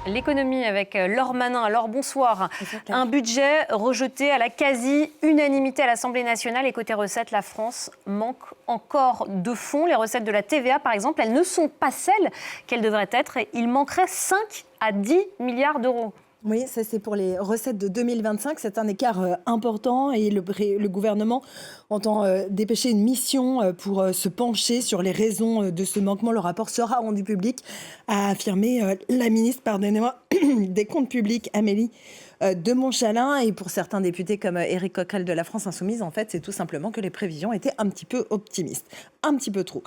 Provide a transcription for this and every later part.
L'économie avec Laure Manin. Alors bonsoir. Exactement. Un budget rejeté à la quasi-unanimité à l'Assemblée nationale. Et côté recettes, la France manque encore de fonds. Les recettes de la TVA, par exemple, elles ne sont pas celles qu'elles devraient être. Il manquerait 5 à 10 milliards d'euros. Oui, ça c'est pour les recettes de 2025. C'est un écart important et le gouvernement entend dépêcher une mission pour se pencher sur les raisons de ce manquement. Le rapport sera rendu public, a affirmé la ministre, pardonnez-moi, des Comptes publics, Amélie de Montchalin. Et pour certains députés comme Éric Coquerel de la France Insoumise, en fait, c'est tout simplement que les prévisions étaient un petit peu optimistes. Un petit peu trop.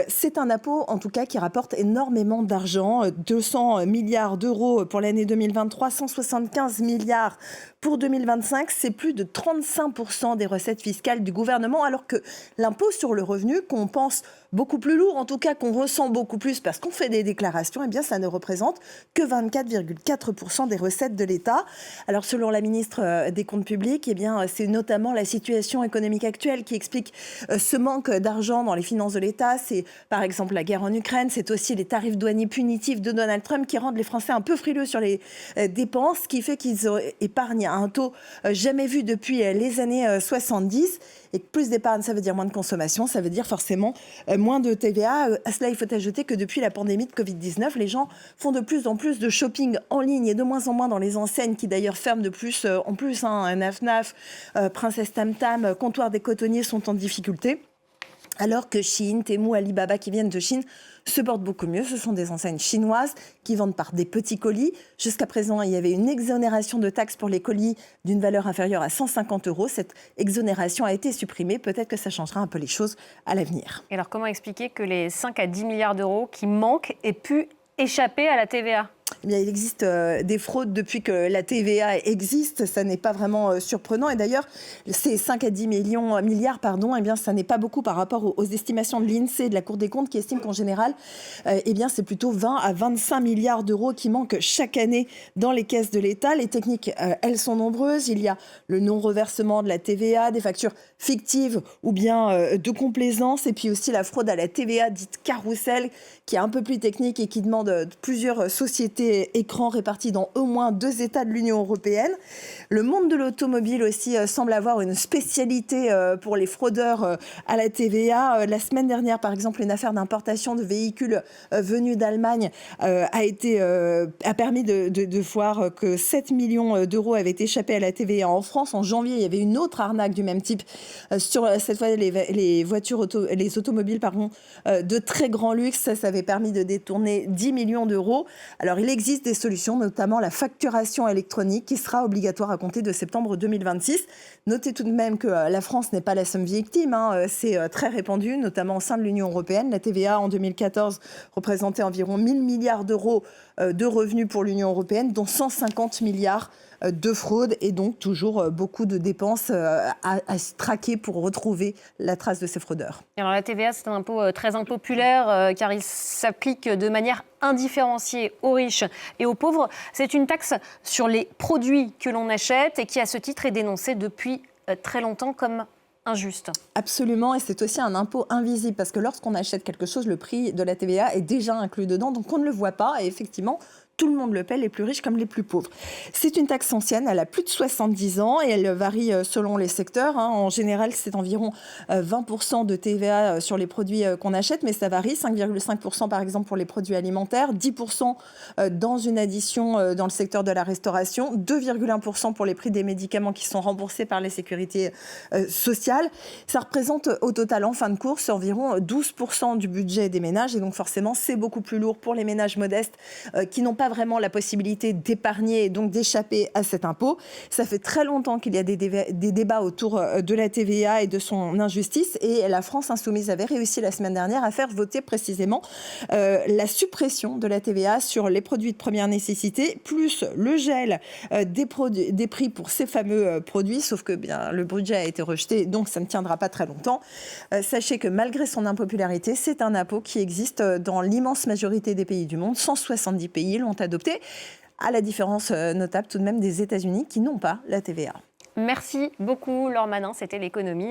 C'est un impôt, en tout cas, qui rapporte énormément d'argent. 200 milliards d'euros pour l'année 2023, 175 milliards pour 2025. C'est plus de 35% des recettes fiscales du gouvernement, alors que l'impôt sur le revenu, qu'on pense beaucoup plus lourd, en tout cas qu'on ressent beaucoup plus parce qu'on fait des déclarations, eh bien ça ne représente que 24,4% des recettes de l'État. Alors selon la ministre des Comptes publics, eh bien c'est notamment la situation économique actuelle qui explique ce manque d'argent dans les finances de l'État. C'est par exemple la guerre en Ukraine, c'est aussi les tarifs douaniers punitifs de Donald Trump qui rendent les Français un peu frileux sur les dépenses, ce qui fait qu'ils épargnent à un taux jamais vu depuis les années 70. Et plus d'épargne, ça veut dire moins de consommation, ça veut dire forcément moins de TVA. À cela, il faut ajouter que depuis la pandémie de Covid-19, les gens font de plus en plus de shopping en ligne et de moins en moins dans les enseignes qui d'ailleurs ferment de plus en plus. Naf Naf, Princesse Tam Tam, Comptoir des Cotonniers sont en difficulté. Alors que Shein, Temu, Alibaba qui viennent de Chine se portent beaucoup mieux. Ce sont des enseignes chinoises qui vendent par des petits colis. Jusqu'à présent, il y avait une exonération de taxes pour les colis d'une valeur inférieure à 150 €. Cette exonération a été supprimée. Peut-être que ça changera un peu les choses à l'avenir. Et alors comment expliquer que les 5 à 10 milliards d'euros qui manquent aient pu échapper à la TVA ? Eh bien, il existe des fraudes depuis que la TVA existe. Ça n'est pas vraiment surprenant. Et d'ailleurs, ces 5 à 10 milliards, eh bien, ça n'est pas beaucoup par rapport aux estimations de l'INSEE et de la Cour des comptes qui estiment qu'en général, eh bien, c'est plutôt 20 à 25 milliards d'euros qui manquent chaque année dans les caisses de l'État. Les techniques, elles sont nombreuses. Il y a le non-reversement de la TVA, des factures fictives ou bien de complaisance. Et puis aussi la fraude à la TVA dite carrousel, qui est un peu plus technique et qui demande plusieurs sociétés écrans répartis dans au moins 2 États de l'Union européenne. Le monde de l'automobile aussi semble avoir une spécialité pour les fraudeurs à la TVA. La semaine dernière, par exemple, une affaire d'importation de véhicules venus d'Allemagne a permis de voir que 7 millions d'euros avaient échappé à la TVA en France. En janvier, il y avait une autre arnaque du même type sur cette fois les automobiles de très grand luxe. Ça avait permis de détourner 10 millions d'euros. Alors, il existe des solutions, notamment la facturation électronique qui sera obligatoire à compter de septembre 2026. Notez tout de même que la France n'est pas la seule victime. C'est très répandu, notamment au sein de l'Union européenne. La TVA en 2014 représentait environ 1 000 milliards d'euros de revenus pour l'Union européenne, dont 150 milliards de fraude et donc toujours beaucoup de dépenses à se traquer pour retrouver la trace de ces fraudeurs. Alors la TVA, c'est un impôt très impopulaire car il s'applique de manière indifférenciée aux riches et aux pauvres. C'est une taxe sur les produits que l'on achète et qui, à ce titre, est dénoncée depuis très longtemps comme injuste. Absolument, et c'est aussi un impôt invisible parce que lorsqu'on achète quelque chose, le prix de la TVA est déjà inclus dedans, donc on ne le voit pas et effectivement, tout le monde le paie, les plus riches comme les plus pauvres. C'est une taxe ancienne, elle a plus de 70 ans et elle varie selon les secteurs. En général, c'est environ 20% de TVA sur les produits qu'on achète, mais ça varie, 5,5% par exemple pour les produits alimentaires, 10% dans une addition dans le secteur de la restauration, 2,1% pour les prix des médicaments qui sont remboursés par les sécurités sociales. Ça représente au total en fin de course environ 12% du budget des ménages et donc forcément c'est beaucoup plus lourd pour les ménages modestes qui n'ont pas vraiment la possibilité d'épargner et donc d'échapper à cet impôt. Ça fait très longtemps qu'il y a des débats autour de la TVA et de son injustice et la France Insoumise avait réussi la semaine dernière à faire voter précisément la suppression de la TVA sur les produits de première nécessité plus le gel des prix pour ces fameux produits, sauf que bien, le budget a été rejeté donc ça ne tiendra pas très longtemps. Sachez que malgré son impopularité, c'est un impôt qui existe dans l'immense majorité des pays du monde. 170 pays l'ont adopté, à la différence notable tout de même des États-Unis qui n'ont pas la TVA. Merci beaucoup Laure Manin, c'était l'économie.